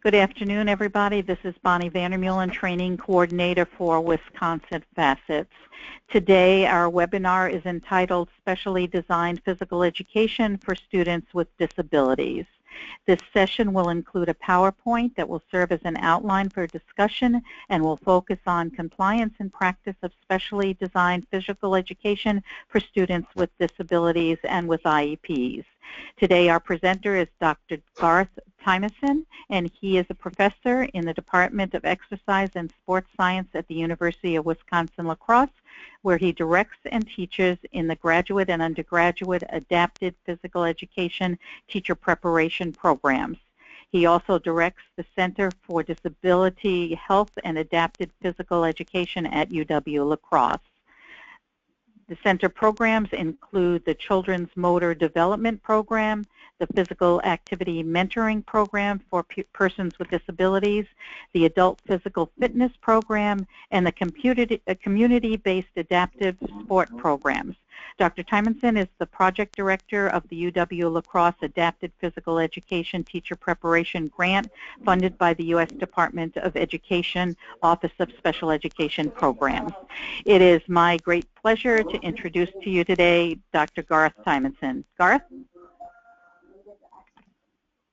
Good afternoon, everybody. This is Bonnie Vandermeulen, Training Coordinator for Wisconsin Facets. Today, our webinar is entitled Specially Designed Physical Education for Students with Disabilities. This session will include a PowerPoint that will serve as an outline for discussion and will focus on compliance and practice of specially designed physical education for students with disabilities and with IEPs. Today, our presenter is Dr. Garth Tymeson, and he is a professor in the Department of Exercise and Sports Science at the University of Wisconsin-La Crosse, where he directs and teaches in the graduate and undergraduate adapted physical education teacher preparation programs. He also directs the Center for Disability Health and Adapted Physical Education at UW-La Crosse. The center programs include the Children's Motor Development Program, the Physical Activity Mentoring Program for persons with disabilities, the Adult Physical Fitness Program, and the community-based adaptive sport programs. Dr. Tymeson is the project director of the UW-La Crosse Adapted Physical Education Teacher Preparation Grant funded by the U.S. Department of Education, Office of Special Education Programs. It is my great pleasure to introduce to you today Dr. Garth Tymeson. Garth?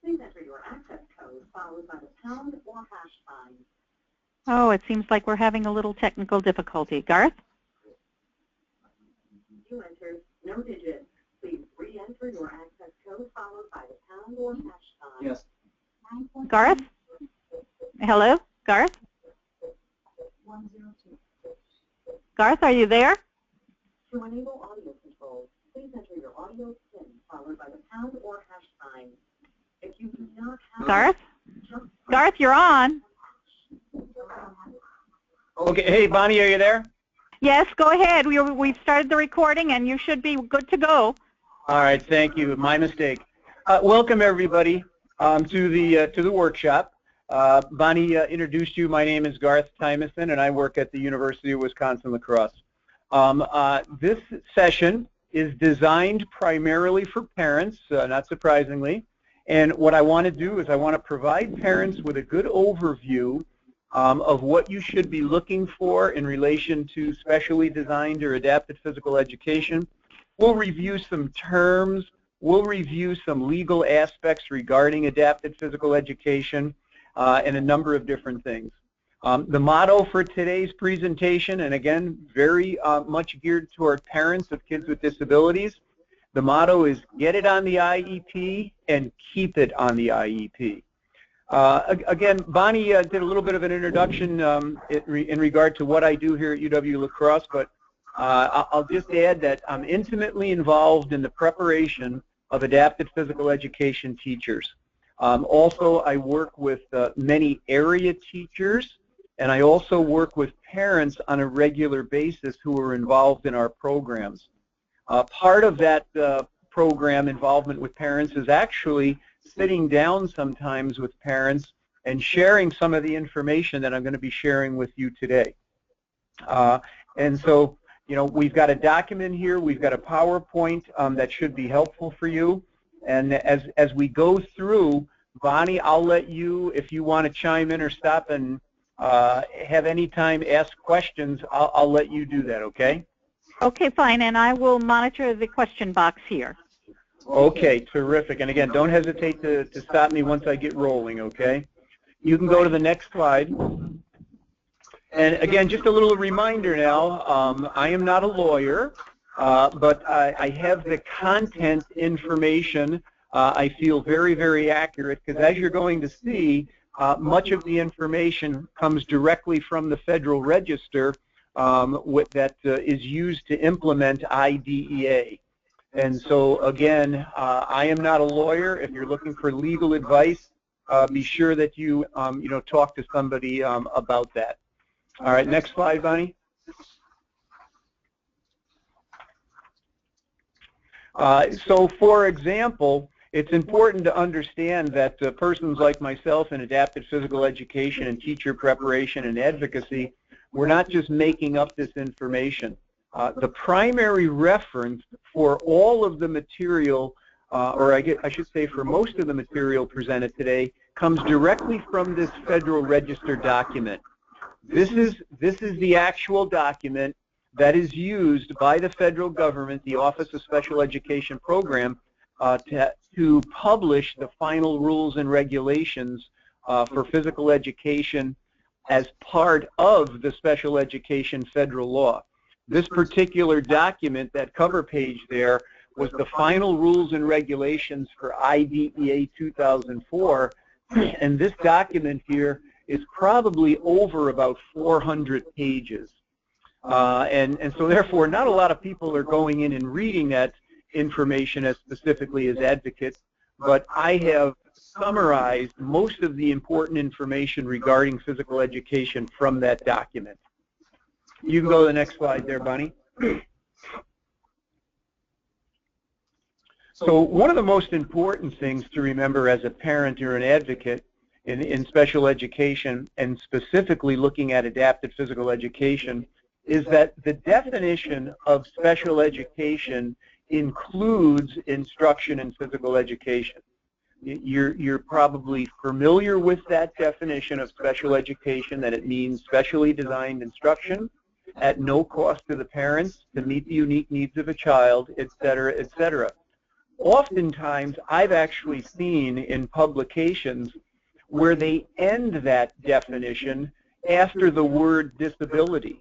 Please enter your access code followed by the pound or hash sign. Oh, it seems like we're having a little technical difficulty. Garth? You entered no digits. Please re-enter your access code followed by the pound or hash sign. Yes. Garth? Hello? Garth? 102. Garth, are you there? To enable audio controls, please enter your audio PIN followed by the pound or hash sign. If you do not have Garth? Garth, you're on. Okay. Hey, Bonnie, are you there? Yes, go ahead. We've started the recording, and you should be good to go. All right. Thank you. My mistake. Welcome everybody to the workshop. Bonnie introduced you. My name is Garth Tymeson, and I work at the University of Wisconsin-La Crosse. This session is designed primarily for parents, not surprisingly. And what I want to do is I want to provide parents with a good overview of what you should be looking for in relation to specially designed or adapted physical education. We'll review some terms. We'll review some legal aspects regarding adapted physical education and a number of different things. The motto for today's presentation, and again, very much geared toward parents of kids with disabilities, the motto is get it on the IEP and keep it on the IEP. Again, Bonnie did a little bit of an introduction in regard to what I do here at UW-La Crosse, but I'll just add that I'm intimately involved in the preparation of adapted physical education teachers. Also, I work with many area teachers, and I also work with parents on a regular basis who are involved in our programs. Part of that program involvement with parents is actually sitting down sometimes with parents and sharing some of the information that I'm going to be sharing with you today. And so, you know, we've got a document here, we've got a PowerPoint that should be helpful for you. And as we go through, Bonnie, I'll let you, if you want to chime in or stop and have any time ask questions, I'll let you do that, okay? Okay, fine, and I will monitor the question box here. Okay, terrific. And again, don't hesitate to stop me once I get rolling, okay? You can go to the next slide. And again, just a little reminder now, I am not a lawyer, but I have the content information I feel very, very accurate, because as you're going to see, much of the information comes directly from the Federal Register that is used to implement IDEA. And so again, I am not a lawyer. If you're looking for legal advice, be sure that you talk to somebody about that. All right, next slide, Bonnie. So for example, it's important to understand that persons like myself in adapted physical education and teacher preparation and advocacy, we're not just making up this information. The primary reference for all of the material, or I should say for most of the material presented today, comes directly from this Federal Register document. This is the actual document that is used by the federal government, the Office of Special Education Program, to publish the final rules and regulations for physical education as part of the special education federal law. This particular document, that cover page there, was the final rules and regulations for IDEA 2004, and this document here is probably over about 400 pages. And so therefore, not a lot of people are going in and reading that information as specifically as advocates, but I have summarized most of the important information regarding physical education from that document. You can go to the next slide there, Bonnie. So one of the most important things to remember as a parent or an advocate in special education, and specifically looking at adapted physical education, is that the definition of special education includes instruction in physical education. You're probably familiar with that definition of special education, that it means specially designed instruction at no cost to the parents to meet the unique needs of a child, et cetera, et cetera. Oftentimes, I've actually seen in publications where they end that definition after the word disability,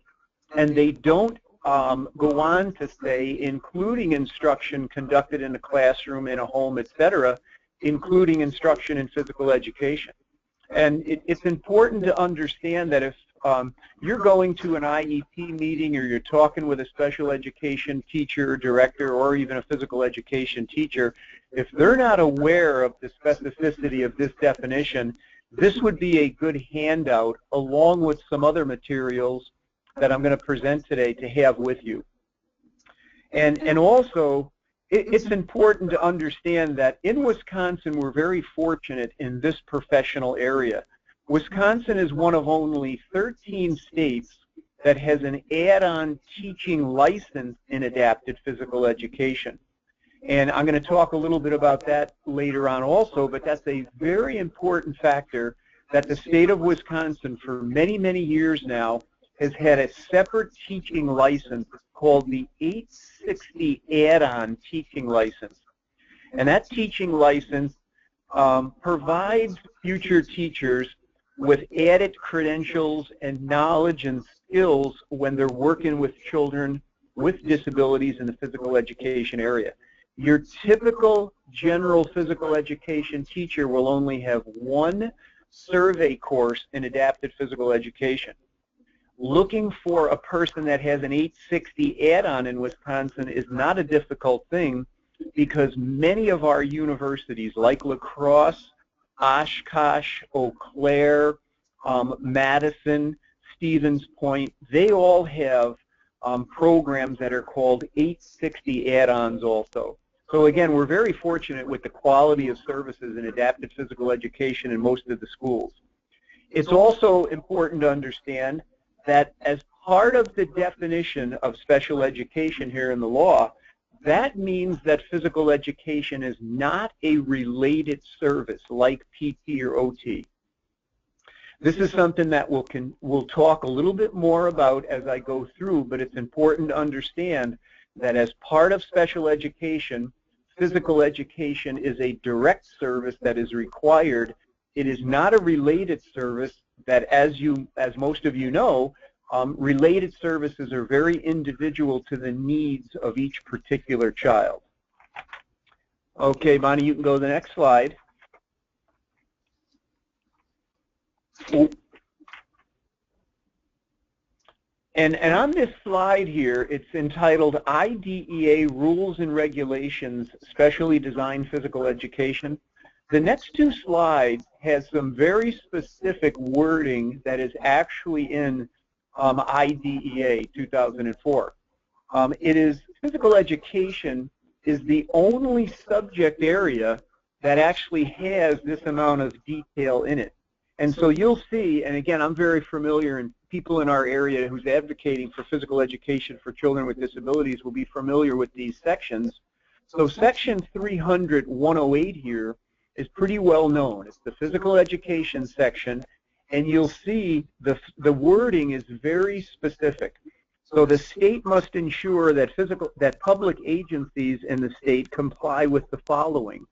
and they don't go on to say including instruction conducted in a classroom, in a home, et cetera, including instruction in physical education. And it's important to understand that if you're going to an IEP meeting, or you're talking with a special education teacher, director, or even a physical education teacher, if they're not aware of the specificity of this definition, this would be a good handout along with some other materials that I'm going to present today to have with you. And also, it's important to understand that in Wisconsin, we're very fortunate in this professional area. Wisconsin is one of only 13 states that has an add-on teaching license in adapted physical education. And I'm going to talk a little bit about that later on also, but that's a very important factor that the state of Wisconsin for many, many years now has had a separate teaching license called the 860 add-on teaching license. And that teaching license provides future teachers with added credentials and knowledge and skills when they're working with children with disabilities in the physical education area. Your typical general physical education teacher will only have one survey course in adapted physical education. Looking for a person that has an 860 add-on in Wisconsin is not a difficult thing, because many of our universities, like La Crosse, Oshkosh, Eau Claire, Madison, Stevens Point, they all have programs that are called 860 add-ons also. So again, we're very fortunate with the quality of services in adapted physical education in most of the schools. It's also important to understand that as part of the definition of special education here in the law, that means that physical education is not a related service like PT or OT. This is something that we'll talk a little bit more about as I go through, but it's important to understand that as part of special education, physical education is a direct service that is required. It is not a related service that, as most of you know, related services are very individual to the needs of each particular child. Okay, Bonnie, you can go to the next slide. And on this slide here, it's entitled IDEA Rules and Regulations, Specially Designed Physical Education. The next two slides has some very specific wording that is actually in IDEA 2004. Physical education is the only subject area that actually has this amount of detail in it. And so you'll see, and again, I'm very familiar, and people in our area who's advocating for physical education for children with disabilities will be familiar with these sections. So section 300-108 here is pretty well known. It's the physical education section, and you'll see the wording is very specific. So the state must ensure that public agencies in the state comply with the following.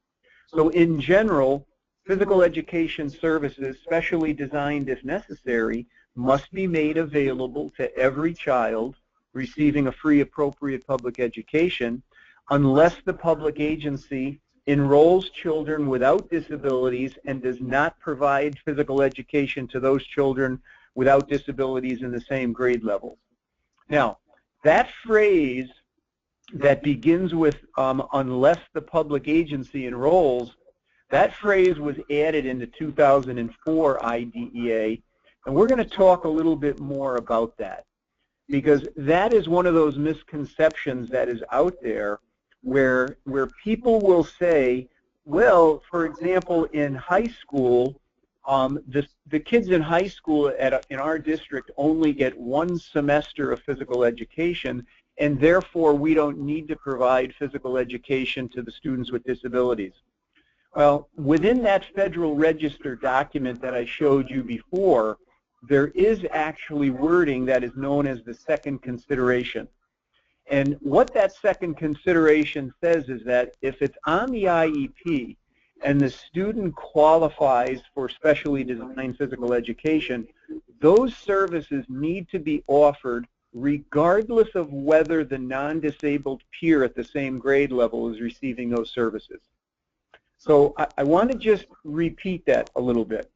So in general, physical education services, specially designed if necessary, must be made available to every child receiving a free appropriate public education unless the public agency enrolls children without disabilities and does not provide physical education to those children without disabilities in the same grade level. Now, that phrase that begins with unless the public agency enrolls, that phrase was added in the 2004 IDEA, and we're going to talk a little bit more about that, because that is one of those misconceptions that is out there where people will say, well, for example, in high school, the kids in high school in our district only get 1 semester of physical education, and therefore we don't need to provide physical education to the students with disabilities. Well, within that Federal Register document that I showed you before, there is actually wording that is known as the second consideration. And what that second consideration says is that if it's on the IEP and the student qualifies for specially designed physical education, those services need to be offered regardless of whether the non-disabled peer at the same grade level is receiving those services. So I want to just repeat that a little bit.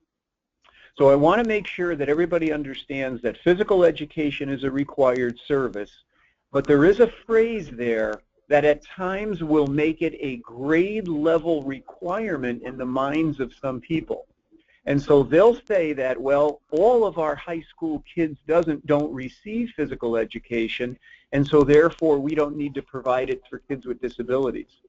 So I want to make sure that everybody understands that physical education is a required service, but there is a phrase there that at times will make it a grade level requirement in the minds of some people. And so they'll say that, well, all of our high school kids don't receive physical education, and so therefore we don't need to provide it for kids with disabilities.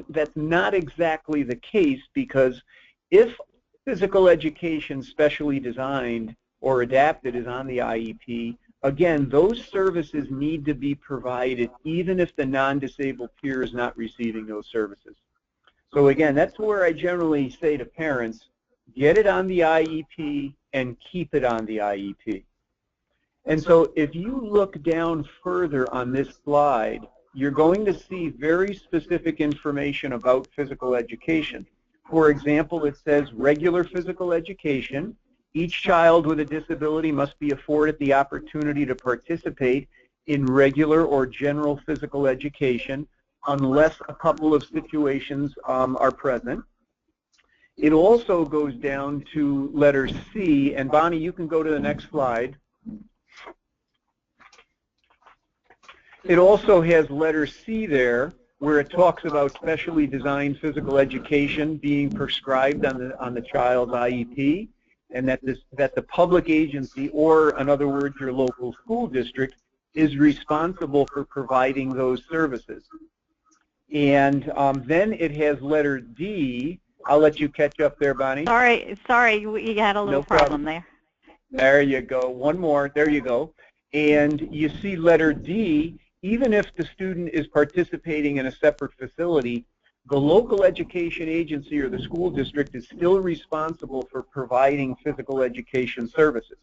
That's not exactly the case, because if physical education specially designed or adapted is on the IEP, again, those services need to be provided even if the non-disabled peer is not receiving those services. So again, that's where I generally say to parents, get it on the IEP and keep it on the IEP. And so if you look down further on this slide, you're going to see very specific information about physical education. For example, it says regular physical education. Each child with a disability must be afforded the opportunity to participate in regular or general physical education unless a couple of situations are present. It also goes down to letter C, and Bonnie, you can go to the next slide. It also has letter C there, where it talks about specially designed physical education being prescribed on the child's IEP, and that the public agency, or in other words, your local school district, is responsible for providing those services. And then it has letter D. I'll let you catch up there, Bonnie. Sorry, we had a little problem there. There you go. One more. There you go. And you see letter D. Even if the student is participating in a separate facility, the local education agency or the school district is still responsible for providing physical education services.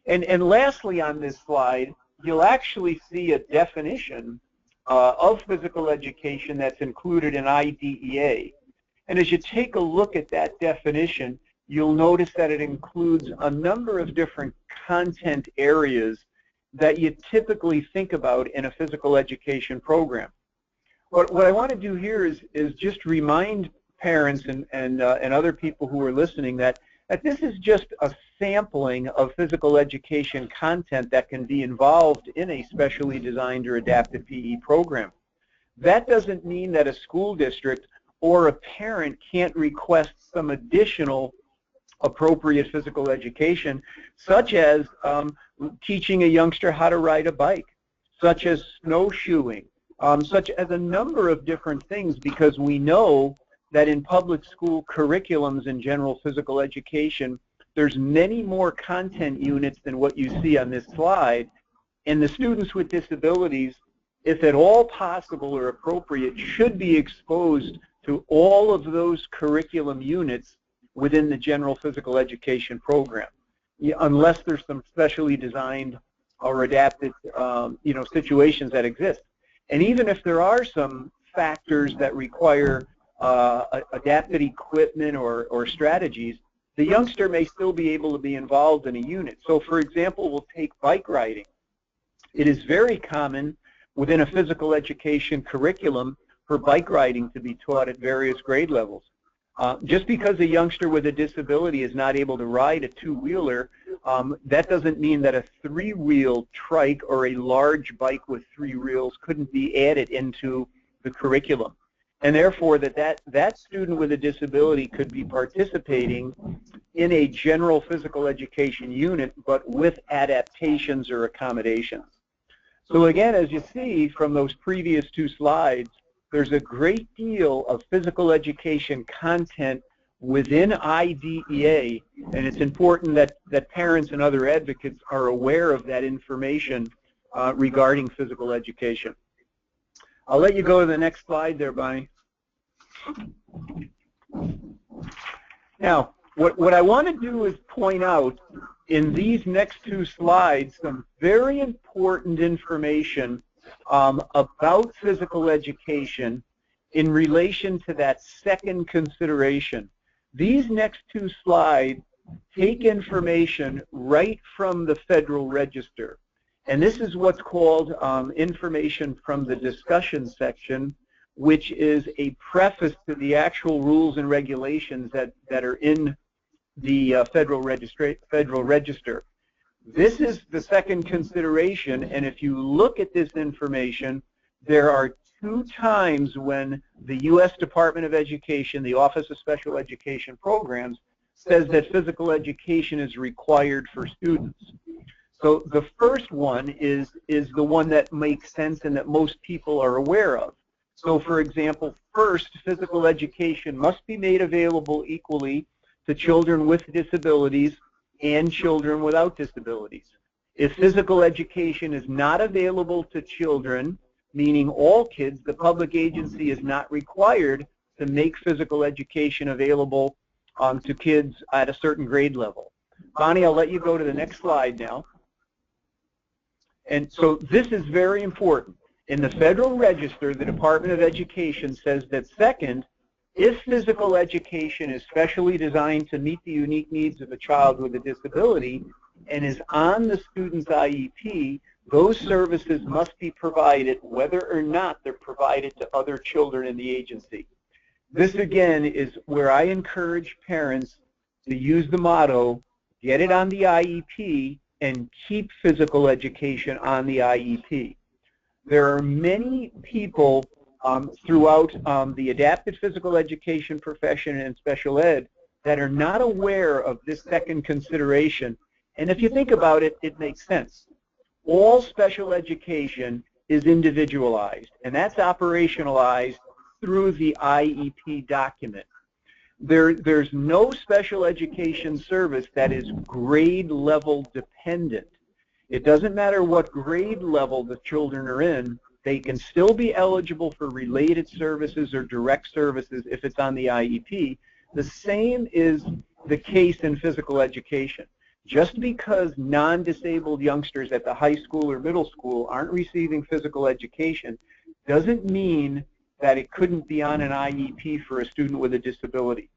And lastly on this slide, you'll actually see a definition of physical education that's included in IDEA. And as you take a look at that definition, you'll notice that it includes a number of different content areas that you typically think about in a physical education program. What I want to do here is just remind parents and other people who are listening that this is just a sampling of physical education content that can be involved in a specially designed or adapted PE program. That doesn't mean that a school district or a parent can't request some additional appropriate physical education, such as teaching a youngster how to ride a bike, such as snowshoeing, such as a number of different things, because we know that in public school curriculums in general physical education, there's many more content units than what you see on this slide, and the students with disabilities, if at all possible or appropriate, should be exposed to all of those curriculum units within the general physical education program, unless there's some specially designed or adapted situations that exist. And even if there are some factors that require adapted equipment or strategies, the youngster may still be able to be involved in a unit. So for example, we'll take bike riding. It is very common within a physical education curriculum for bike riding to be taught at various grade levels. Just because a youngster with a disability is not able to ride a two-wheeler, that doesn't mean that a three-wheel trike or a large bike with three wheels couldn't be added into the curriculum. And therefore, that student with a disability could be participating in a general physical education unit, but with adaptations or accommodations. So again, as you see from those previous two slides, there's a great deal of physical education content within IDEA, and it's important that parents and other advocates are aware of that information regarding physical education. I'll let you go to the next slide there, Bonnie. Now, what I want to do is point out in these next two slides some very important information about physical education in relation to that second consideration. These next two slides take information right from the Federal Register. And this is what's called information from the discussion section, which is a preface to the actual rules and regulations that are in the Federal Register. This is the second consideration, and if you look at this information, there are two times when the U.S. Department of Education, the Office of Special Education Programs, says that physical education is required for students. So the first one is the one that makes sense and that most people are aware of. So for example, first, physical education must be made available equally to children with disabilities and children without disabilities. If physical education is not available to children, meaning all kids, the public agency is not required to make physical education available to kids at a certain grade level. Bonnie, I'll let you go to the next slide now. And so this is very important. In the Federal Register, the Department of Education says that second, if physical education is specially designed to meet the unique needs of a child with a disability and is on the student's IEP, those services must be provided whether or not they're provided to other children in the agency. This again is where I encourage parents to use the motto, get it on the IEP and keep physical education on the IEP. There are many people throughout the adapted physical education profession and special ed that are not aware of this second consideration. And if you think about it, it makes sense. All special education is individualized, and that's operationalized through the IEP document. There's no special education service that is grade level dependent. It doesn't matter what grade level the children are in, they can still be eligible for related services or direct services if it's on the IEP. The same is the case in physical education. Just because non-disabled youngsters at the high school or middle school aren't receiving physical education doesn't mean that it couldn't be on an IEP for a student with a disability.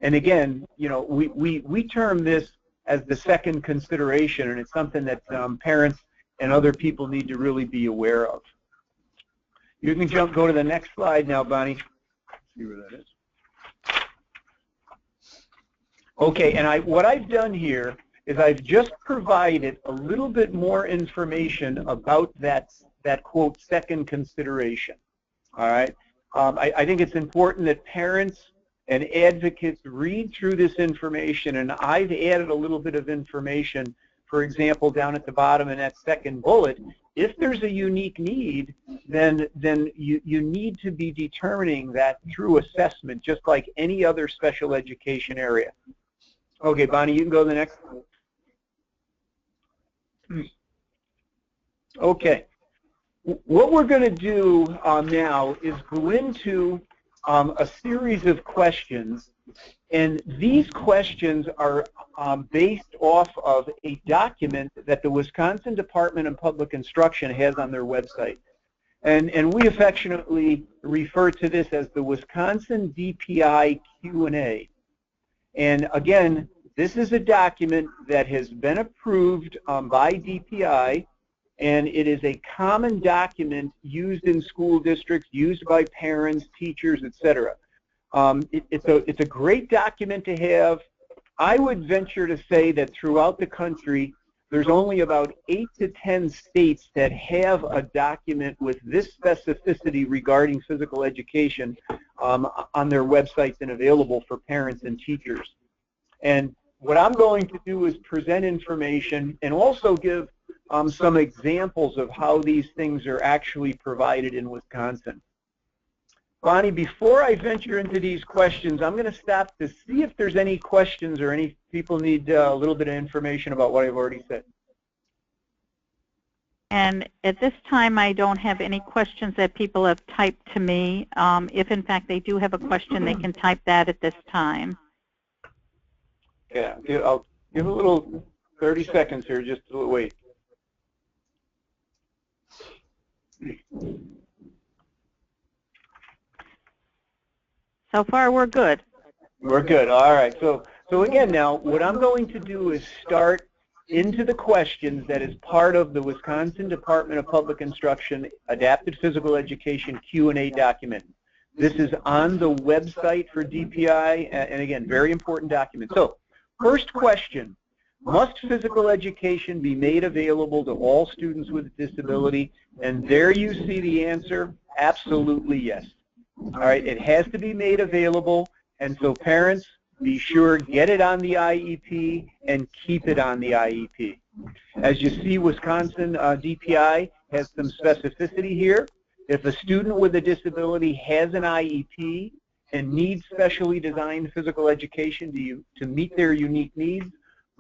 And again, you know, we term this as the second consideration, and it's something that parents and other people need to really be aware of. You can go to the next slide now, Bonnie. Let's see where that is. Okay, and what I've done here is I've just provided a little bit more information about that quote, second consideration. All right. I think it's important that parents and advocates read through this information, and I've added a little bit of information, for example, down at the bottom in that second bullet. If there's a unique need, then you need to be determining that through assessment, just like any other special education area. Okay, Bonnie, you can go to the next one. Okay. What we're going to do now is go into a series of questions, and these questions are based off of a document that the Wisconsin Department of Public Instruction has on their website. And we affectionately refer to this as the Wisconsin DPI Q&A. And again, this is a document that has been approved by DPI, and it is a common document used in school districts, used by parents, teachers, etc. It's a great document to have. I would venture to say that throughout the country, there's only about 8 to 10 states that have a document with this specificity regarding physical education on their websites and available for parents and teachers. And what I'm going to do is present information and also give some examples of how these things are actually provided in Wisconsin. Bonnie, before I venture into these questions, I'm going to stop to see if there's any questions or any people need a little bit of information about what I've already said. And at this time, I don't have any questions that people have typed to me. If, in fact, they do have a question, they can type that at this time. Yeah, I'll give a little 30 seconds here, just to wait. So far, we're good. We're good. All right. So again, now what I'm going to do is start into the questions that is part of the Wisconsin Department of Public Instruction Adapted Physical Education Q&A document. This is on the website for DPI, and again, very important document. So, first question: must physical education be made available to all students with a disability? And there you see the answer: absolutely yes. All right, it has to be made available, and so parents, be sure, get it on the IEP and keep it on the IEP. As you see, Wisconsin DPI has some specificity here. If a student with a disability has an IEP and needs specially designed physical education to meet their unique needs,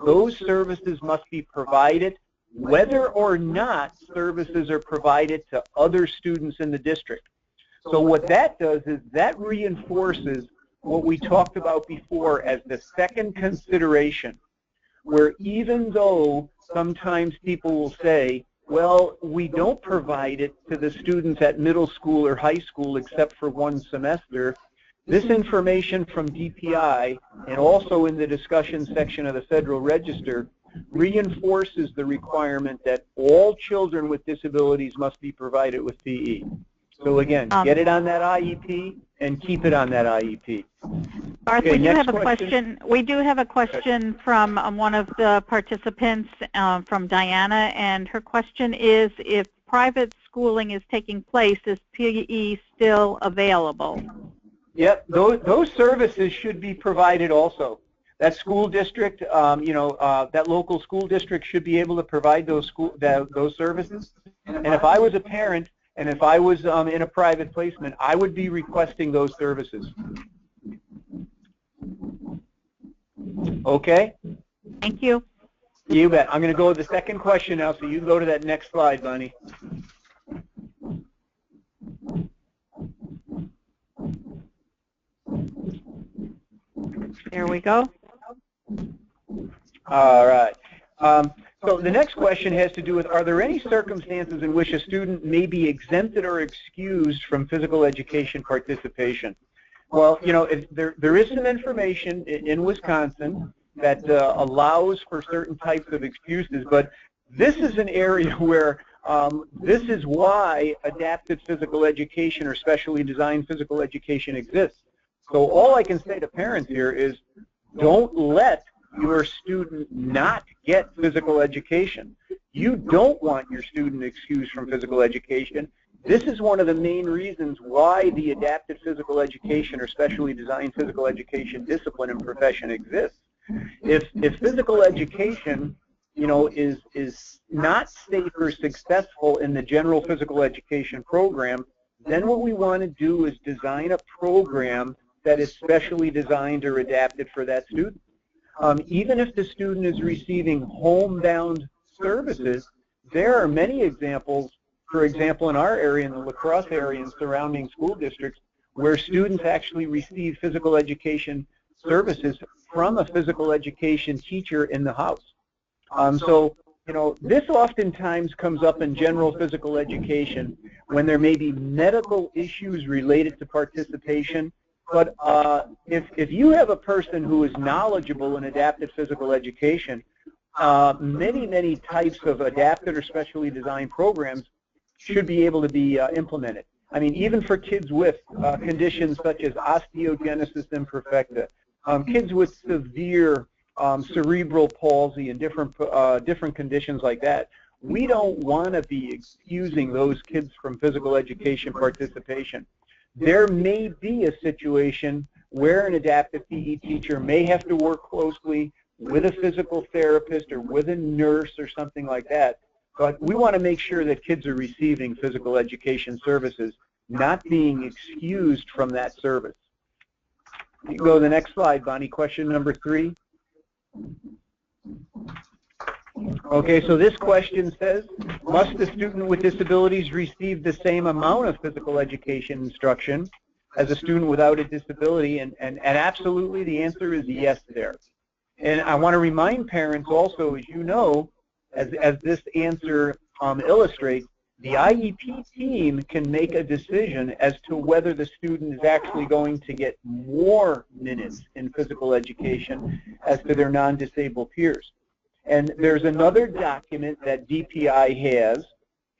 those services must be provided whether or not services are provided to other students in the district. So what that does is that reinforces what we talked about before as the second consideration, where even though sometimes people will say, well, we don't provide it to the students at middle school or high school except for one semester, this information from DPI and also in the discussion section of the Federal Register reinforces the requirement that all children with disabilities must be provided with PE. So again, get it on that IEP and keep it on that IEP. Garth, Okay, we do have a question. We do have a question from one of the participants, from Diana, and her question is: if private schooling is taking place, is PE still available? Yep, those services should be provided also. That school district, that local school district should be able to provide those services. And if I was a parent, and if I was in a private placement, I would be requesting those services. Okay? Thank you. You bet. I'm going to go to the second question now, so you can go to that next slide, Bunny. There we go. All right. So the next question has to do with, are there any circumstances in which a student may be exempted or excused from physical education participation? Well, there is some information in Wisconsin that allows for certain types of excuses, but this is an area where this is why adapted physical education or specially designed physical education exists. So all I can say to parents here is, don't let your student not get physical education. You don't want your student excused from physical education. This is one of the main reasons why the adapted physical education or specially designed physical education discipline and profession exists. If physical education, is not safe or successful in the general physical education program, then what we want to do is design a program that is specially designed or adapted for that student. Even if the student is receiving homebound services, there are many examples, for example, in our area, in the La Crosse area and surrounding school districts, where students actually receive physical education services from a physical education teacher in the house. So, you know, this oftentimes comes up in general physical education when there may be medical issues related to participation. But if you have a person who is knowledgeable in adapted physical education, many types of adapted or specially designed programs should be able to be implemented. I mean, even for kids with conditions such as osteogenesis imperfecta, kids with severe cerebral palsy and different conditions like that, we don't want to be excusing those kids from physical education participation. There may be a situation where an adaptive PE teacher may have to work closely with a physical therapist or with a nurse or something like that, but we want to make sure that kids are receiving physical education services, not being excused from that service. You can go to the next slide, Bonnie. Question number 3. Okay, so this question says, must the student with disabilities receive the same amount of physical education instruction as a student without a disability? And absolutely, the answer is yes there. And I want to remind parents also, as you know, as this answer illustrates, the IEP team can make a decision as to whether the student is actually going to get more minutes in physical education as to their non-disabled peers. And there's another document that DPI has,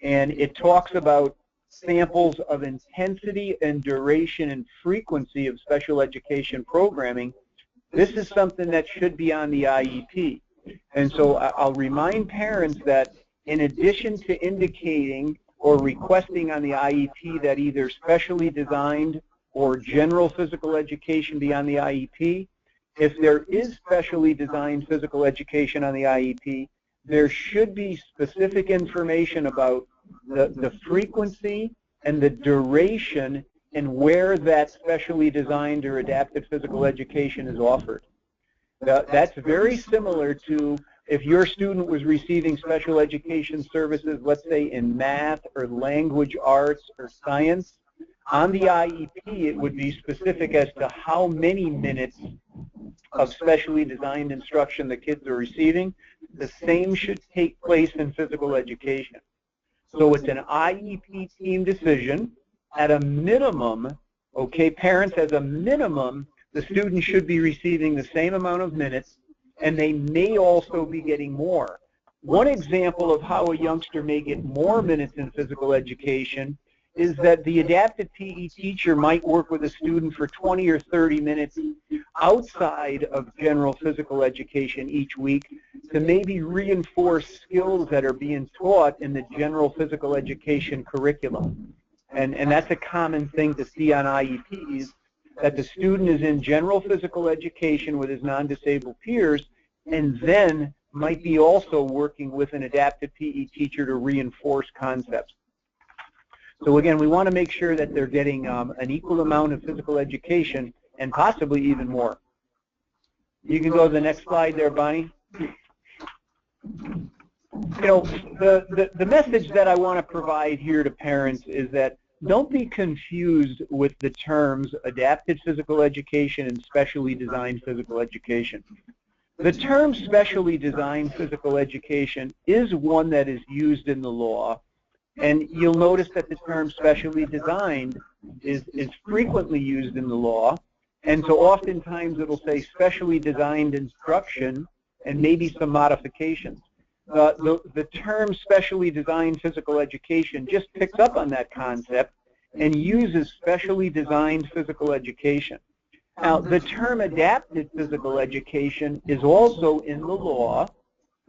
and it talks about samples of intensity and duration and frequency of special education programming. This is something that should be on the IEP. And so I'll remind parents that in addition to indicating or requesting on the IEP that either specially designed or general physical education be on the IEP, if there is specially designed physical education on the IEP, there should be specific information about the frequency and the duration and where that specially designed or adapted physical education is offered. That's very similar to if your student was receiving special education services, let's say in math or language arts or science. On the IEP, it would be specific as to how many minutes of specially designed instruction the kids are receiving. The same should take place in physical education. So it's an IEP team decision. At a minimum, okay, parents, as a minimum, the student should be receiving the same amount of minutes, and they may also be getting more. One example of how a youngster may get more minutes in physical education is that the adapted PE teacher might work with a student for 20 or 30 minutes outside of general physical education each week to maybe reinforce skills that are being taught in the general physical education curriculum. And that's a common thing to see on IEPs, that the student is in general physical education with his non-disabled peers and then might be also working with an adapted PE teacher to reinforce concepts. So again, we want to make sure that they're getting an equal amount of physical education and possibly even more. You can go to the next slide there, Bonnie. You know, the message that I want to provide here to parents is that don't be confused with the terms adapted physical education and specially designed physical education. The term specially designed physical education is one that is used in the law, and you'll notice that the term specially designed is frequently used in the law, and so oftentimes it'll say specially designed instruction and maybe some modifications. The term specially designed physical education just picks up on that concept and uses specially designed physical education. Now, the term adapted physical education is also in the law,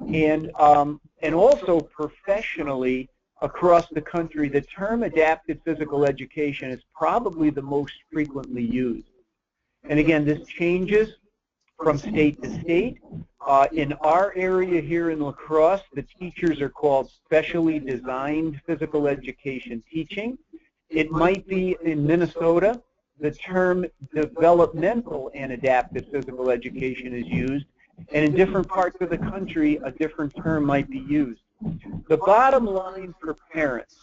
and also professionally across the country, the term adapted physical education is probably the most frequently used. And again, this changes from state to state. In our area here in La Crosse, the teachers are called specially designed physical education teaching. It might be in Minnesota, the term developmental and adaptive physical education is used, and in different parts of the country, a different term might be used. The bottom line for parents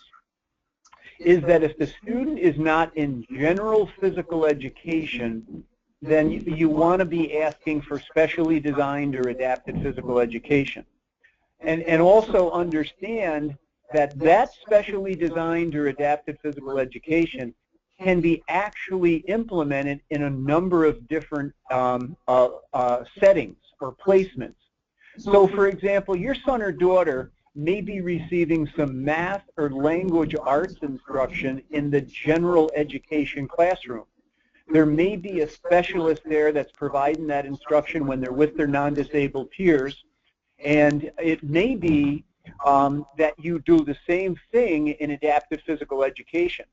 is that if the student is not in general physical education, then you want to be asking for specially designed or adapted physical education. And also understand that that specially designed or adapted physical education can be actually implemented in a number of different settings or placements. So, for example, your son or daughter may be receiving some math or language arts instruction in the general education classroom. There may be a specialist there that's providing that instruction when they're with their non-disabled peers, and it may be that you do the same thing in adaptive physical education.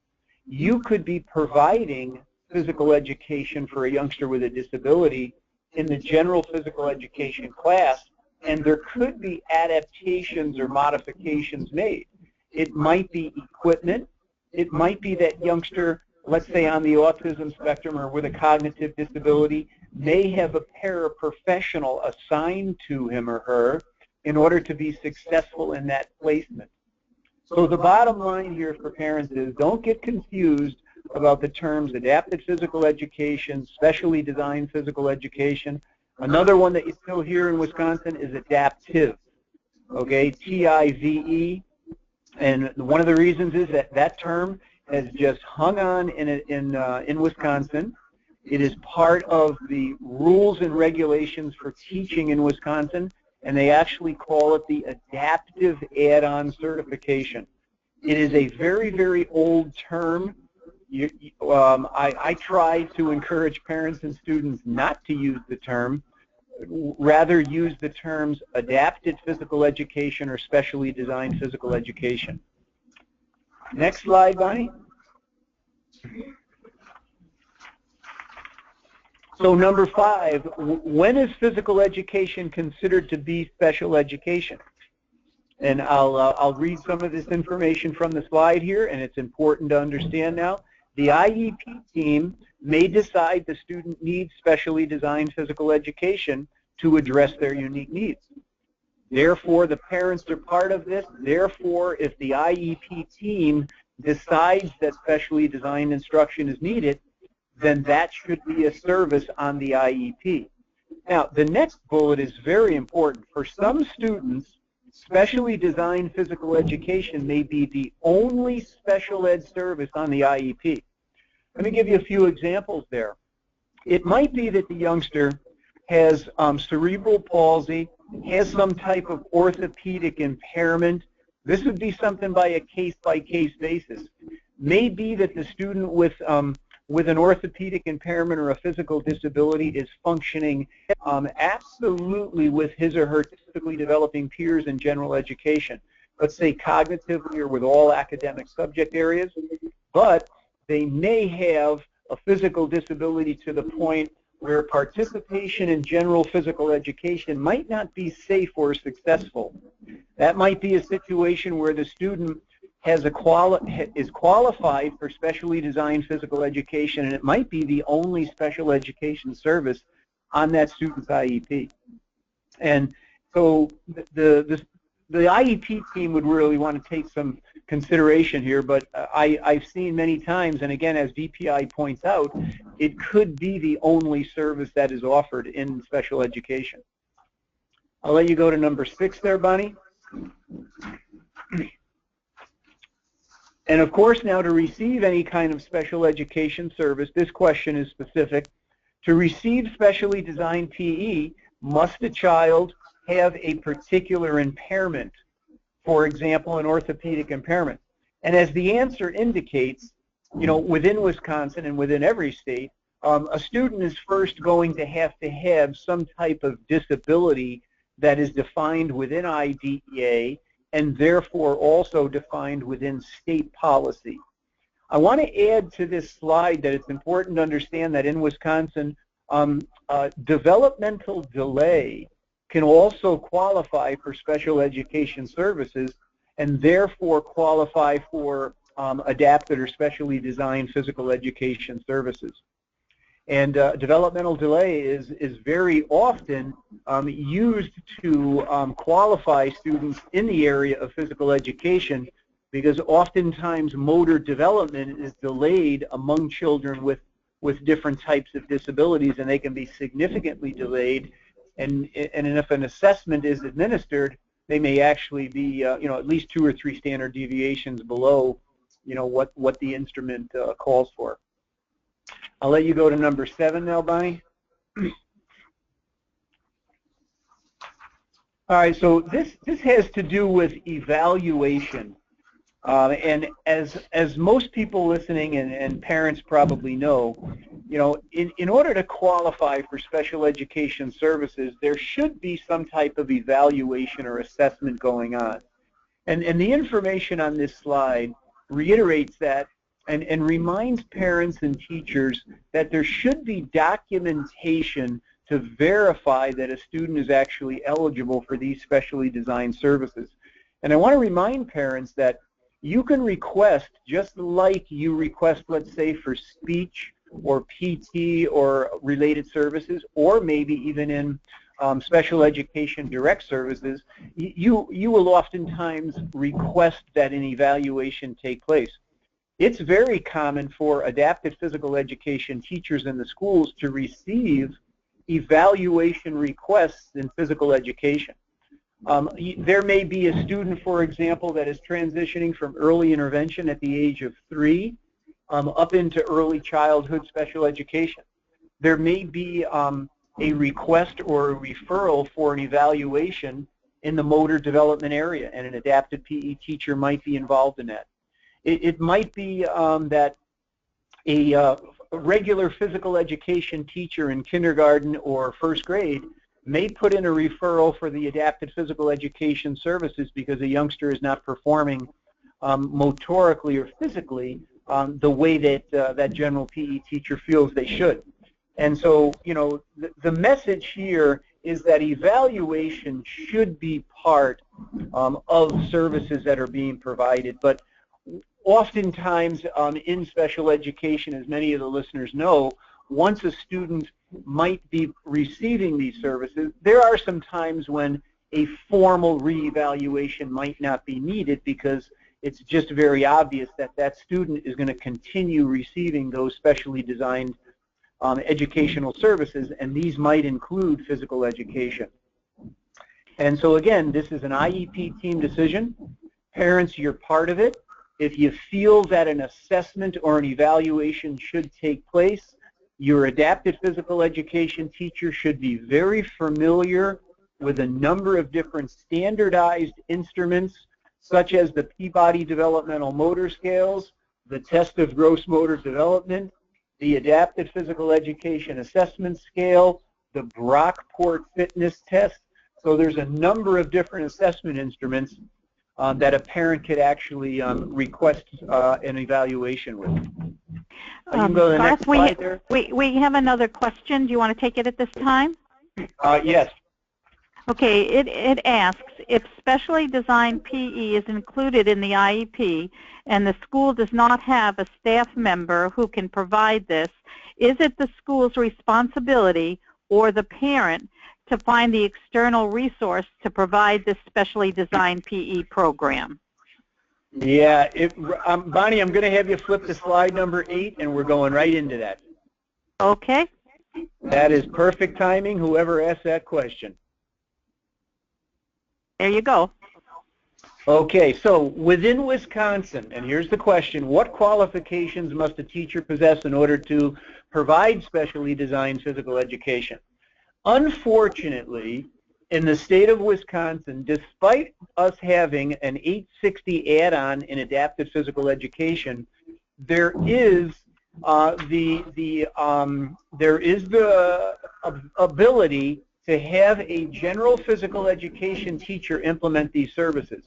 You could be providing physical education for a youngster with a disability in the general physical education class, and there could be adaptations or modifications made. It might be equipment. It might be that youngster, let's say on the autism spectrum or with a cognitive disability, may have a paraprofessional assigned to him or her in order to be successful in that placement. So the bottom line here for parents is don't get confused about the terms adapted physical education, specially designed physical education. Another one that you still hear in Wisconsin is adaptive, okay, T-I-V-E. And one of the reasons is that that term has just hung on in Wisconsin. It is part of the rules and regulations for teaching in Wisconsin, and they actually call it the adaptive add-on certification. It is a very, very old term. I try to encourage parents and students not to use the term, rather use the terms adapted physical education or specially designed physical education. Next slide, Bonnie. So number 5, when is physical education considered to be special education? And I'll read some of this information from the slide here, and it's important to understand now. The IEP team may decide the student needs specially designed physical education to address their unique needs. Therefore, the parents are part of this. Therefore, if the IEP team decides that specially designed instruction is needed, then that should be a service on the IEP. Now, the next bullet is very important. For some students, specially designed physical education may be the only special ed service on the IEP. Let me give you a few examples there. It might be that the youngster has cerebral palsy, has some type of orthopedic impairment. This would be something by a case-by-case basis. May be that the student with an orthopedic impairment or a physical disability is functioning absolutely with his or her typically developing peers in general education, let's say cognitively or with all academic subject areas, but they may have a physical disability to the point where participation in general physical education might not be safe or successful. That might be a situation where the student is qualified for specially designed physical education, and it might be the only special education service on that student's IEP. And so the IEP team would really want to take some consideration here, but I've seen many times, and again, as DPI points out, it could be the only service that is offered in special education. I'll let you go to number 6 there, Bonnie. And of course, now to receive any kind of special education service, this question is specific. To receive specially designed PE, must a child have a particular impairment? For example, an orthopedic impairment. And as the answer indicates, you know, within Wisconsin and within every state, a student is first going to have some type of disability that is defined within IDEA and therefore also defined within state policy. I want to add to this slide that it's important to understand that in Wisconsin, developmental delay can also qualify for special education services and therefore qualify for adapted or specially designed physical education services. And developmental delay is very often used to qualify students in the area of physical education because oftentimes motor development is delayed among children with different types of disabilities, and they can be significantly delayed. And if an assessment is administered, they may actually be at least 2 or 3 standard deviations below what the instrument calls for. I'll let you go to number 7 now, Bonnie. All right, so this has to do with evaluation. And as most people listening and parents probably know, in order to qualify for special education services, there should be some type of evaluation or assessment going on. And the information on this slide reiterates that and reminds parents and teachers that there should be documentation to verify that a student is actually eligible for these specially designed services. And I want to remind parents that you can request, just like you request, let's say, for speech or PT or related services, or maybe even in special education direct services, you will oftentimes request that an evaluation take place. It's very common for adapted physical education teachers in the schools to receive evaluation requests in physical education. There may be a student, for example, that is transitioning from early intervention at the age of 3 up into early childhood special education. There may be a request or a referral for an evaluation in the motor development area, and an adapted PE teacher might be involved in that. It might be that a regular physical education teacher in kindergarten or first grade may put in a referral for the adapted physical education services because a youngster is not performing motorically or physically the way that that general PE teacher feels they should. And so, the message here is that evaluation should be part of services that are being provided. But oftentimes in special education, as many of the listeners know, once a student might be receiving these services, there are some times when a formal reevaluation might not be needed because it's just very obvious that that student is going to continue receiving those specially designed educational services, and these might include physical education. And so again, this is an IEP team decision. Parents, you're part of it. If you feel that an assessment or an evaluation should take place, your adapted physical education teacher should be very familiar with a number of different standardized instruments, such as the Peabody Developmental Motor Scales, the Test of Gross Motor Development, the Adapted Physical Education Assessment Scale, the Brockport Fitness Test. So there's a number of different assessment instruments that a parent could actually request an evaluation with. You can go to the next slide there. We have another question. Do you want to take it at this time? Yes. Okay, it asks, if specially designed PE is included in the IEP and the school does not have a staff member who can provide this, is it the school's responsibility or the parent to find the external resource to provide this specially designed PE program? Yeah, Bonnie, I'm going to have you flip to slide number 8, and we're going right into that. Okay. That is perfect timing, whoever asked that question. There you go. Okay, so within Wisconsin, and here's the question, what qualifications must a teacher possess in order to provide specially designed physical education? Unfortunately, in the state of Wisconsin, despite us having an 860 add-on in adapted physical education, there is the ability to have a general physical education teacher implement these services.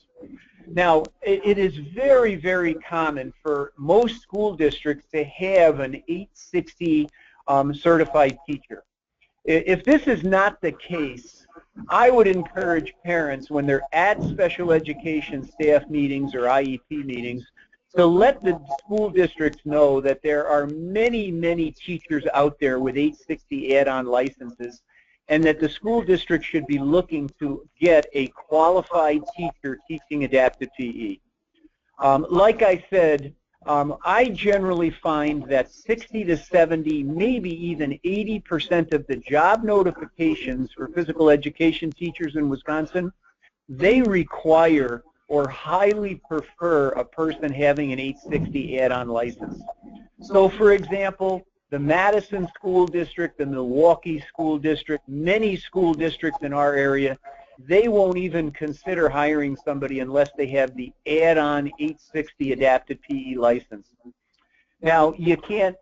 Now, it is very, very common for most school districts to have an 860 certified teacher. If this is not the case, I would encourage parents, when they're at special education staff meetings or IEP meetings, to let the school districts know that there are many, many teachers out there with 860 add-on licenses, and that the school district should be looking to get a qualified teacher teaching adapted PE. Like I said, I generally find that 60 to 70, maybe even 80% of the job notifications for physical education teachers in Wisconsin, they require or highly prefer a person having an 860 add-on license. So, for example, the Madison School District, the Milwaukee School District, many school districts in our area, they won't even consider hiring somebody unless they have the add-on 860 adapted PE license. Now, you can't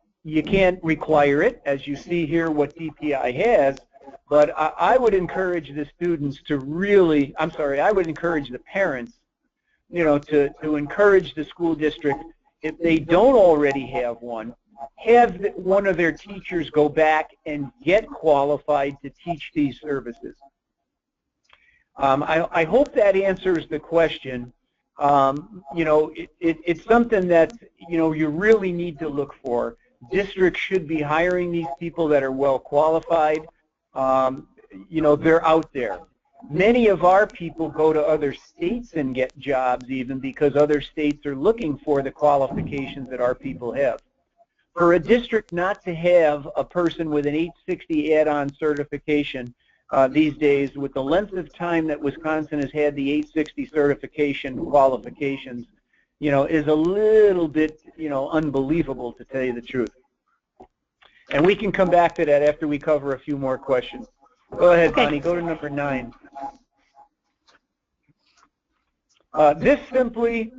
require it, as you see here what DPI has, but I would encourage the students to really, I would encourage the parents, to encourage the school district, if they don't already have one, have one of their teachers go back and get qualified to teach these services. I hope that answers the question. It's something that, you really need to look for. Districts should be hiring these people that are well qualified. They're out there. Many of our people go to other states and get jobs even because other states are looking for the qualifications that our people have. For a district not to have a person with an 860 add-on certification these days, with the length of time that Wisconsin has had the 860 certification qualifications, is a little bit, unbelievable, to tell you the truth. And we can come back to that after we cover a few more questions. Go ahead, Bonnie. Go to number 9. This simply,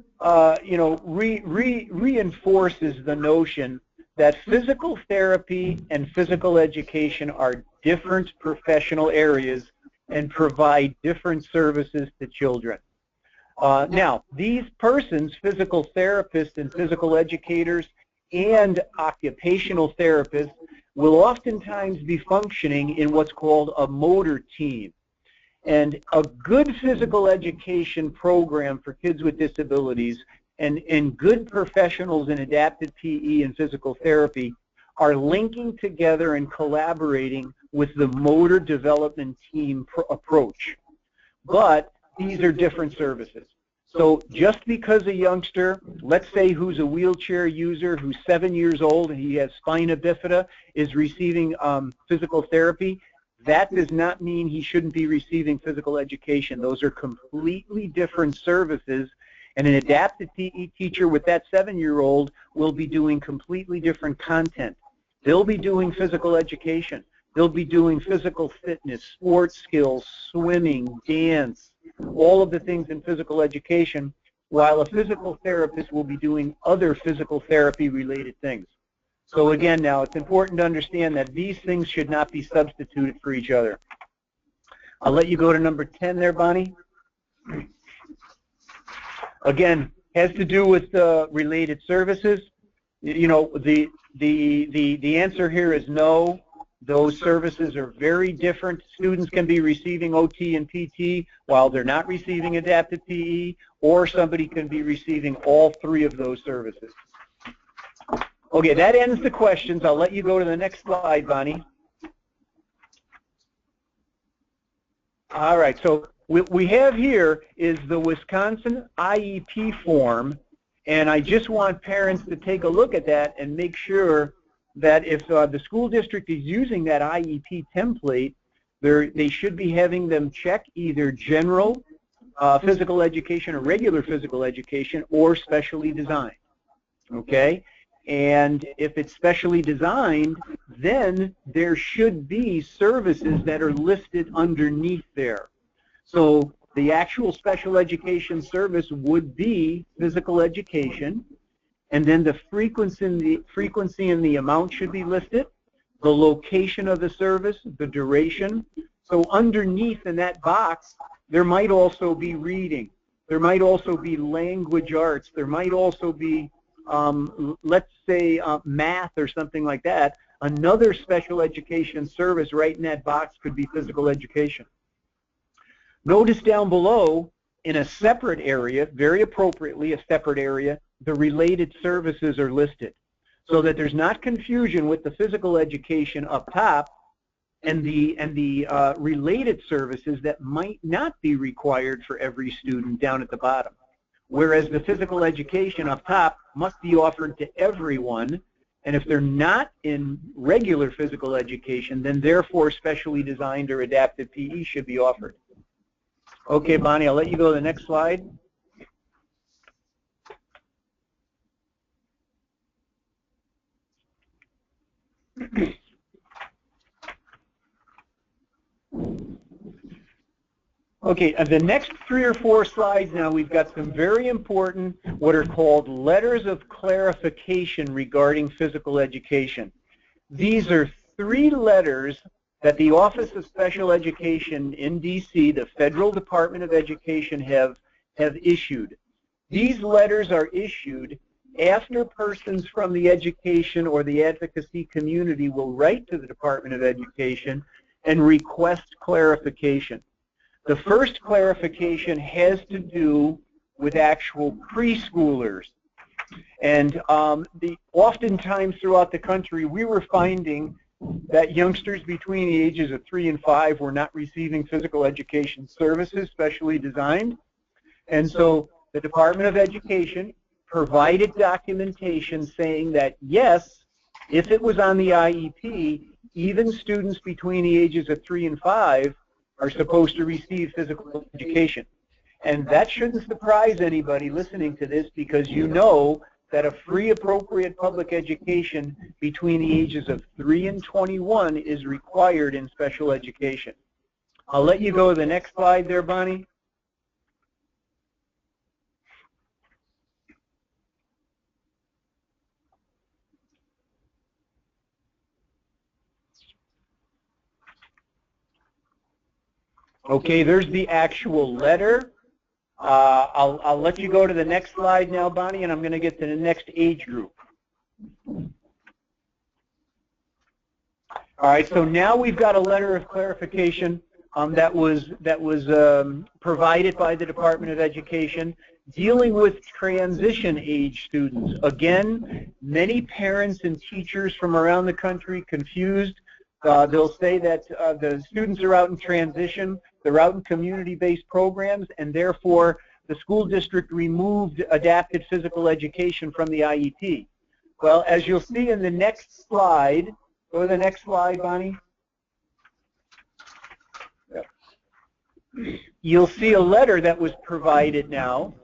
reinforces the notion that physical therapy and physical education are different professional areas and provide different services to children. Now, these persons, physical therapists and physical educators and occupational therapists, will oftentimes be functioning in what's called a motor team. And a good physical education program for kids with disabilities and good professionals in adapted PE and physical therapy are linking together and collaborating with the motor development team approach. But these are different services. So just because a youngster, let's say who's a wheelchair user, who's 7 years old and he has spina bifida, is receiving physical therapy, that does not mean he shouldn't be receiving physical education. Those are completely different services, and an adapted PE teacher with that 7-year-old will be doing completely different content. They'll be doing physical education. They'll be doing physical fitness, sports skills, swimming, dance, all of the things in physical education, while a physical therapist will be doing other physical therapy related things. So again, now it's important to understand that these things should not be substituted for each other. I'll let you go to number 10 there, Bonnie. Again, has to do with related services. The answer here is no. Those services are very different. Students can be receiving OT and PT while they're not receiving adapted PE, or somebody can be receiving all 3 of those services. Okay, that ends the questions. I'll let you go to the next slide, Bonnie. All right, so what we have here is the Wisconsin IEP form, and I just want parents to take a look at that and make sure that if the school district is using that IEP template, they should be having them check either general physical education or regular physical education or specially designed, okay? And if it's specially designed, then there should be services that are listed underneath there. So the actual special education service would be physical education, and then the frequency and the amount should be listed, the location of the service, the duration. So underneath in that box, there might also be reading. There might also be language arts. There might also be, let's say, math or something like that. Another special education service right in that box could be physical education. Notice down below, in a separate area, very appropriately a separate area, the related services are listed, so that there's not confusion with the physical education up top and the related services that might not be required for every student down at the bottom. whereas the physical education up top must be offered to everyone. And if they're not in regular physical education, then therefore specially designed or adapted PE should be offered. Okay, Bonnie, I'll let you go to the next slide. Okay, the next 3 or 4 slides now, we've got some very important, what are called letters of clarification regarding physical education. These are 3 letters that the Office of Special Education in DC, the Federal Department of Education, have issued. These letters are issued after persons from the education or the advocacy community will write to the Department of Education and request clarification. The first clarification has to do with actual preschoolers. And oftentimes throughout the country, we were finding that youngsters between the ages of 3 and 5 were not receiving physical education services specially designed. And so the Department of Education provided documentation saying that, yes, if it was on the IEP, even students between the ages of 3 and 5 are supposed to receive physical education. And that shouldn't surprise anybody listening to this, because you know that a free appropriate public education between the ages of 3 and 21 is required in special education. I'll let you go to the next slide there, Bonnie. Okay, there's the actual letter. I'll let you go to the next slide now, Bonnie, and I'm going to get to the next age group. All right, so now we've got a letter of clarification that was provided by the Department of Education dealing with transition age students. Again, many parents and teachers from around the country confused. They'll say that the students are out in transition, they're out in community-based programs, and therefore the school district removed adapted physical education from the IEP. Well, as you'll see in the next slide, go to the next slide, Bonnie. You'll see a letter that was provided now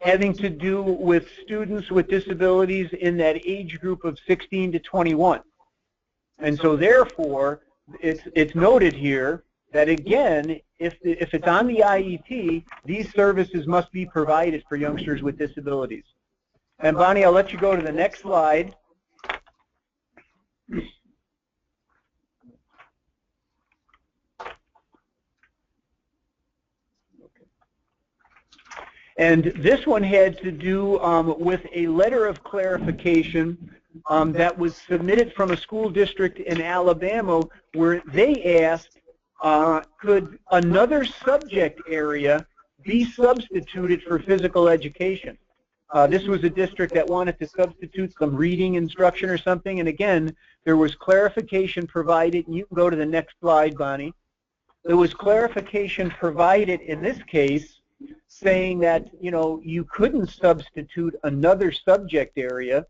having to do with students with disabilities in that age group of 16 to 21. And so therefore, it's noted here that, again, if it's on the IEP, these services must be provided for youngsters with disabilities. And Bonnie, I'll let you go to the next slide. And this one had to do with a letter of clarification that was submitted from a school district in Alabama, where they asked, could another subject area be substituted for physical education? This was a district that wanted to substitute some reading instruction or something, and again, there was clarification provided, and you can go to the next slide, Bonnie. There was clarification provided in this case saying that, you know, you couldn't substitute another subject area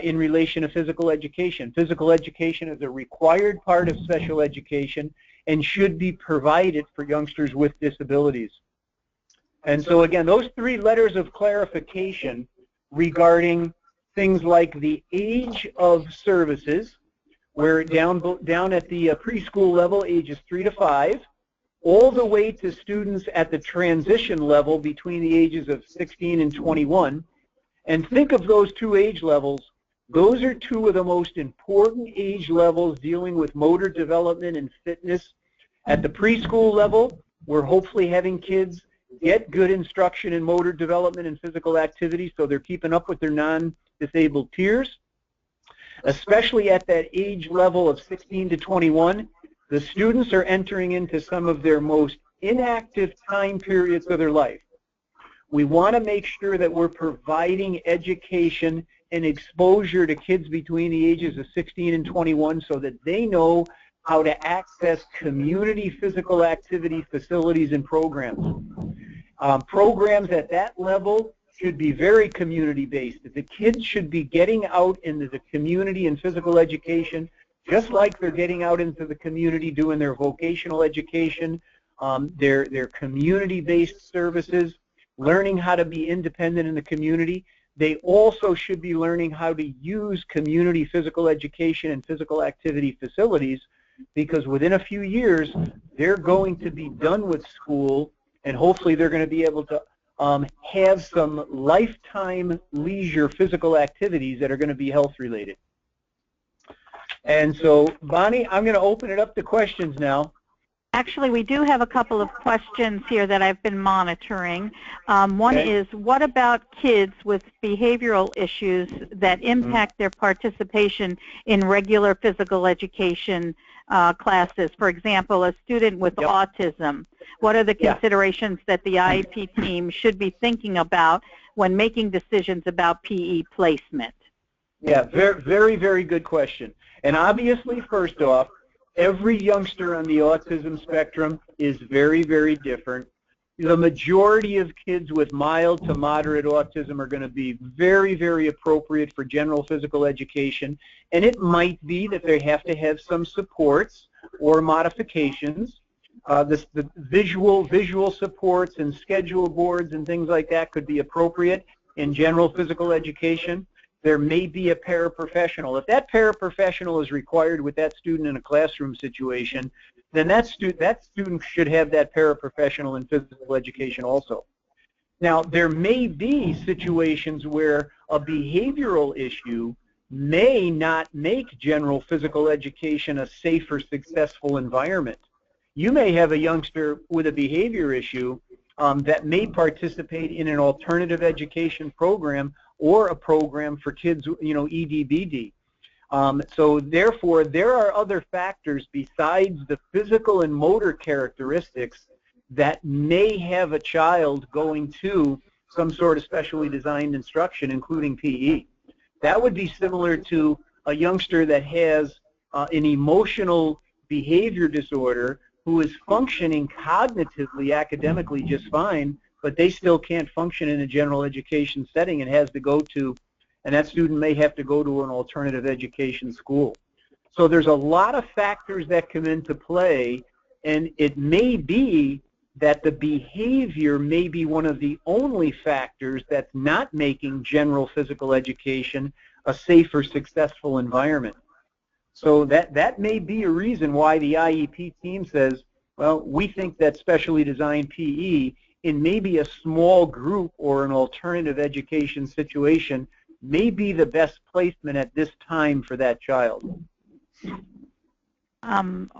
in relation to physical education. Physical education is a required part of special education and should be provided for youngsters with disabilities. And so again, those 3 letters of clarification regarding things like the age of services, where down at the preschool level, ages 3 to 5, all the way to students at the transition level between the ages of 16 and 21. And think of those 2 age levels. Those are 2 of the most important age levels dealing with motor development and fitness. At the preschool level, we're hopefully having kids get good instruction in motor development and physical activity so they're keeping up with their non-disabled peers. Especially at that age level of 16 to 21, the students are entering into some of their most inactive time periods of their life. We want to make sure that we're providing education and exposure to kids between the ages of 16 and 21 so that they know how to access community physical activity facilities and programs. Programs at that level should be very community-based. The kids should be getting out into the community in physical education, just like they're getting out into the community doing their vocational education, their community-based services, learning how to be independent in the community. They also should be learning how to use community physical education and physical activity facilities, because within a few years, they're going to be done with school, and hopefully they're going to be able to have some lifetime leisure physical activities that are going to be health related. And so, Bonnie, I'm going to open it up to questions now. Actually, we do have a couple of questions here that I've been monitoring. One is, what about kids with behavioral issues that impact their participation in regular physical education classes? For example, a student with autism. What are the considerations that the IEP team should be thinking about when making decisions about PE placement? Yeah, very, very good question. And obviously, first off, every youngster on the autism spectrum is very, very different. The majority of kids with mild to moderate autism are going to be very, very appropriate for general physical education, and it might be that they have to have some supports or modifications. The visual supports and schedule boards and things like that could be appropriate in general physical education. There may be a paraprofessional. If that paraprofessional is required with that student in a classroom situation, then that student should have that paraprofessional in physical education also. Now, there may be situations where a behavioral issue may not make general physical education a safe or successful environment. You may have a youngster with a behavior issue that may participate in an alternative education program or a program for kids, EDBD. So therefore, there are other factors besides the physical and motor characteristics that may have a child going to some sort of specially designed instruction, including PE. That would be similar to a youngster that has an emotional behavior disorder who is functioning cognitively, academically just fine, but they still can't function in a general education setting and has to go to, and that student may have to go to an alternative education school. So there's a lot of factors that come into play, and it may be that the behavior may be one of the only factors that's not making general physical education a safe or successful environment. So that may be a reason why the IEP team says, well, we think that specially designed PE in maybe a small group or an alternative education situation may be the best placement at this time for that child.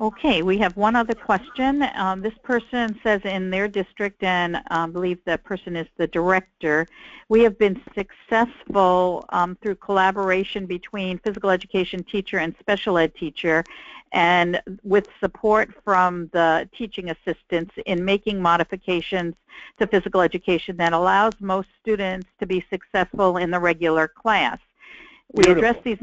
Okay, we have one other question. This person says in their district, and I believe that person is the director, we have been successful through collaboration between physical education teacher and special ed teacher, and with support from the teaching assistants in making modifications to physical education that allows most students to be successful in the regular class. We address these.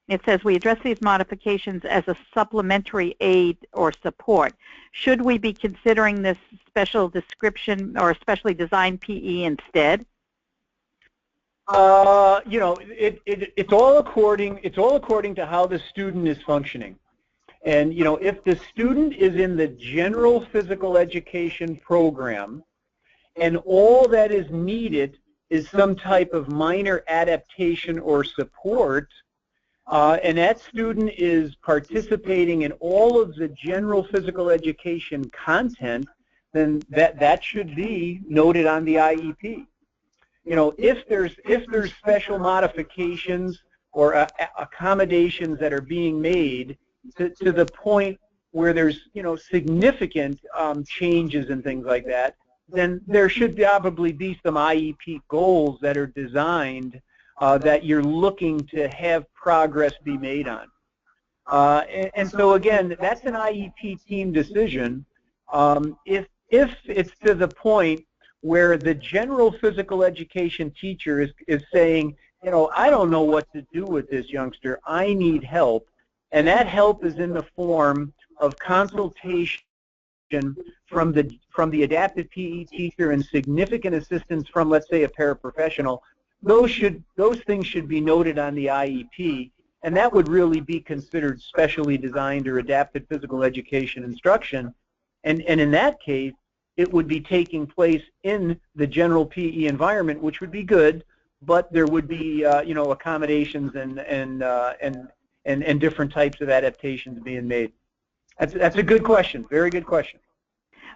It says we address these modifications as a supplementary aid or support. Should we be considering this special description or specially designed PE instead? It's all according to how the student is functioning. And if the student is in the general physical education program and all that is needed is some type of minor adaptation or support, and that student is participating in all of the general physical education content, then that should be noted on the IEP. If there's special modifications or accommodations that are being made to the point where there's significant changes and things like that, then there should probably be some IEP goals that are designed that you're looking to have progress be made on. And so again, that's an IEP team decision. If it's to the point where the general physical education teacher is saying, I don't know what to do with this youngster, I need help, and that help is in the form of consultation from the adapted PE teacher and significant assistance from, let's say, a paraprofessional, those things should be noted on the IEP, and that would really be considered specially designed or adapted physical education instruction. And in that case, it would be taking place in the general PE environment, which would be good, but there would be accommodations and different types of adaptations being made. That's a good question. Very good question.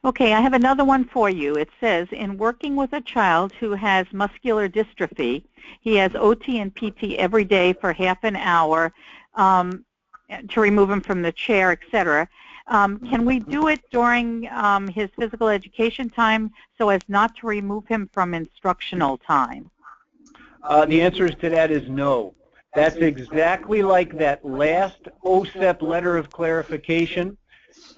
Okay, I have another one for you. It says, in working with a child who has muscular dystrophy, he has OT and PT every day for half an hour to remove him from the chair, etc. Can we do it during his physical education time so as not to remove him from instructional time? The answer to that is no. That's exactly like that last OSEP letter of clarification.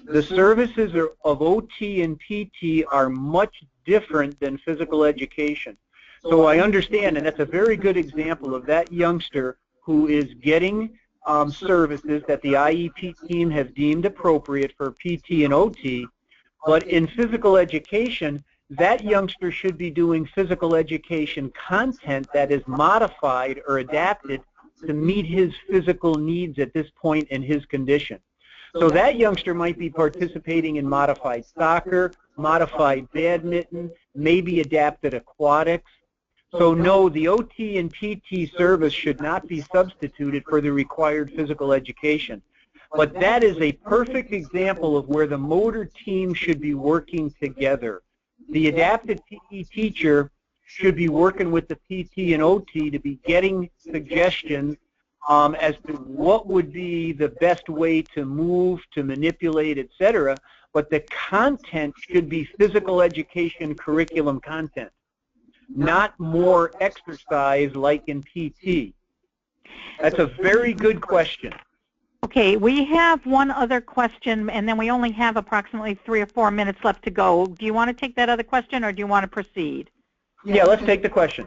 The services of OT and PT are much different than physical education. So I understand, and that's a very good example of that youngster who is getting services that the IEP team have deemed appropriate for PT and OT, but in physical education, that youngster should be doing physical education content that is modified or adapted to meet his physical needs at this point in his condition. So that youngster might be participating in modified soccer, modified badminton, maybe adapted aquatics. So no, the OT and PT service should not be substituted for the required physical education. But that is a perfect example of where the motor team should be working together. The adapted PE teacher should be working with the PT and OT to be getting suggestions as to what would be the best way to move, to manipulate, etc. But the content should be physical education curriculum content, not more exercise like in PT. That's a very good question. Okay, we have one other question, and then we only have approximately 3 or 4 minutes left to go. Do you want to take that other question, or do you want to proceed? Yeah, let's take the question.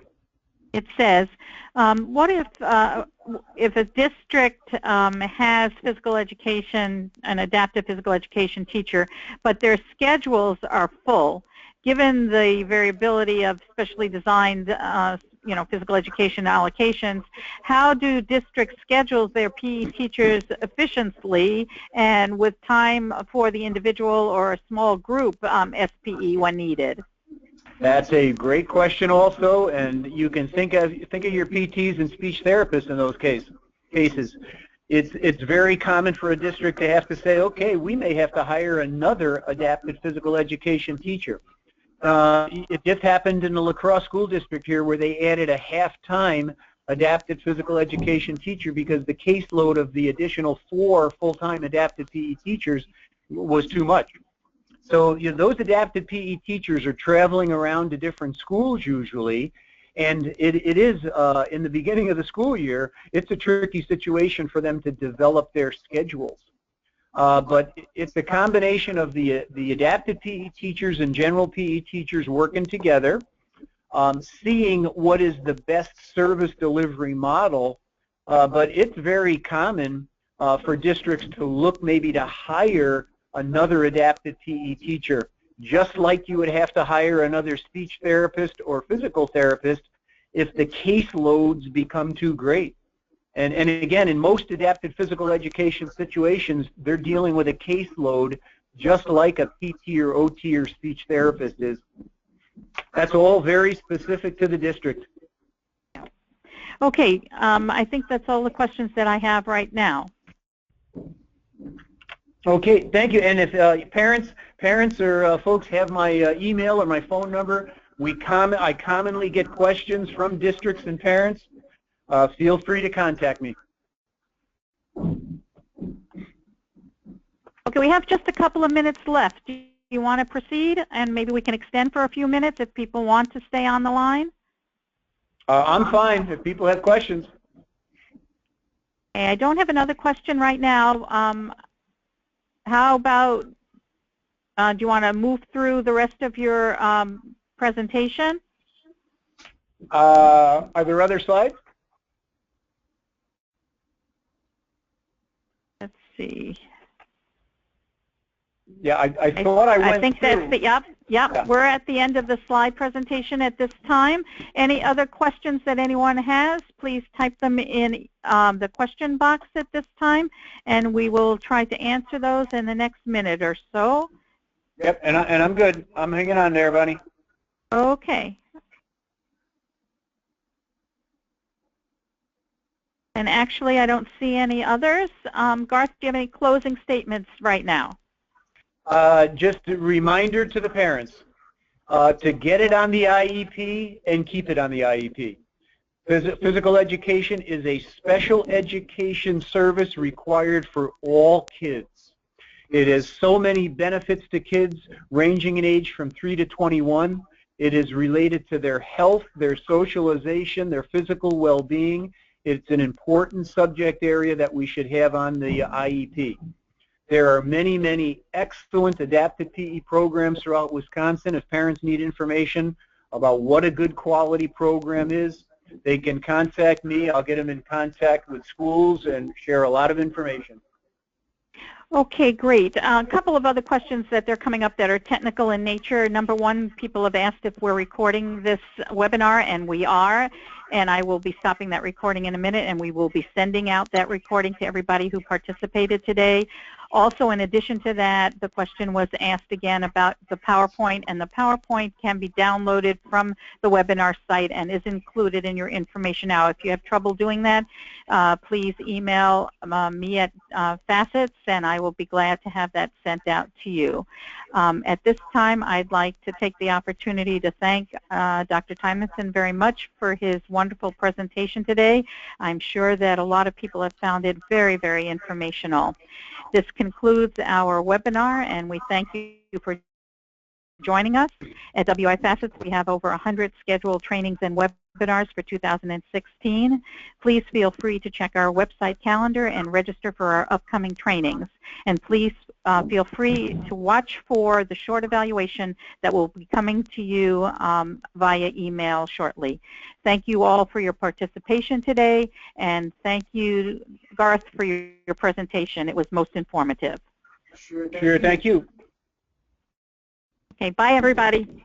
It says, what if a district has physical education, an adaptive physical education teacher, but their schedules are full? Given the variability of specially designed physical education allocations, how do districts schedule their PE teachers efficiently and with time for the individual or a small group SPE when needed? That's a great question also, and you can think of your PTs and speech therapists in those cases. It's very common for a district to have to say, okay, we may have to hire another adapted physical education teacher. It just happened in the La Crosse School District here where they added a half-time adapted physical education teacher because the caseload of the additional 4 full-time adapted PE teachers was too much. So those adapted PE teachers are traveling around to different schools usually, and it is, in the beginning of the school year, it's a tricky situation for them to develop their schedules. But it's a combination of the adapted PE teachers and general PE teachers working together, seeing what is the best service delivery model, but it's very common for districts to look maybe to hire another adapted PE teacher, just like you would have to hire another speech therapist or physical therapist if the caseloads become too great. And again, in most adapted physical education situations, they're dealing with a caseload just like a PT or OT or speech therapist is. That's all very specific to the district. Okay, I think that's all the questions that I have right now. Okay, thank you. And if parents or folks have my email or my phone number, I commonly get questions from districts and parents. Feel free to contact me. Okay, we have just a couple of minutes left. Do you want to proceed? And maybe we can extend for a few minutes if people want to stay on the line? I'm fine if people have questions. Okay, I don't have another question right now. How about, do you want to move through the rest of your presentation? Are there other slides? Let's see. Yeah, I thought I went think through. that's the, yep. Yeah. We're at the end of the slide presentation at this time. Any other questions that anyone has, please type them in the question box at this time, and we will try to answer those in the next minute or so. Yep, and I'm good. I'm hanging on there, Bunny. Okay. And actually, I don't see any others. Garth, do you have any closing statements right now? Just a reminder to the parents to get it on the IEP and keep it on the IEP. Physical education is a special education service required for all kids. It has so many benefits to kids ranging in age from 3 to 21. It is related to their health, their socialization, their physical well-being. It's an important subject area that we should have on the IEP. There are many, many excellent adapted PE programs throughout Wisconsin. If parents need information about what a good quality program is, they can contact me. I'll get them in contact with schools and share a lot of information. Okay, great. A couple of other questions that are coming up that are technical in nature. Number one, people have asked if we're recording this webinar, and we are. And I will be stopping that recording in a minute, and we will be sending out that recording to everybody who participated today. Also, in addition to that, the question was asked again about the PowerPoint, and the PowerPoint can be downloaded from the webinar site and is included in your information now. If you have trouble doing that, please email me at Facets, and I will be glad to have that sent out to you. At this time, I'd like to take the opportunity to thank Dr. Tymonson very much for his wonderful presentation today. I'm sure that a lot of people have found it very, very informational. This concludes our webinar, and we thank you for joining us. At WI Facets, we have over 100 scheduled trainings and webinars for 2016. Please feel free to check our website calendar and register for our upcoming trainings. And please feel free to watch for the short evaluation that will be coming to you via email shortly. Thank you all for your participation today, and thank you, Garth, for your presentation. It was most informative. Sure, thank you. Okay, bye everybody.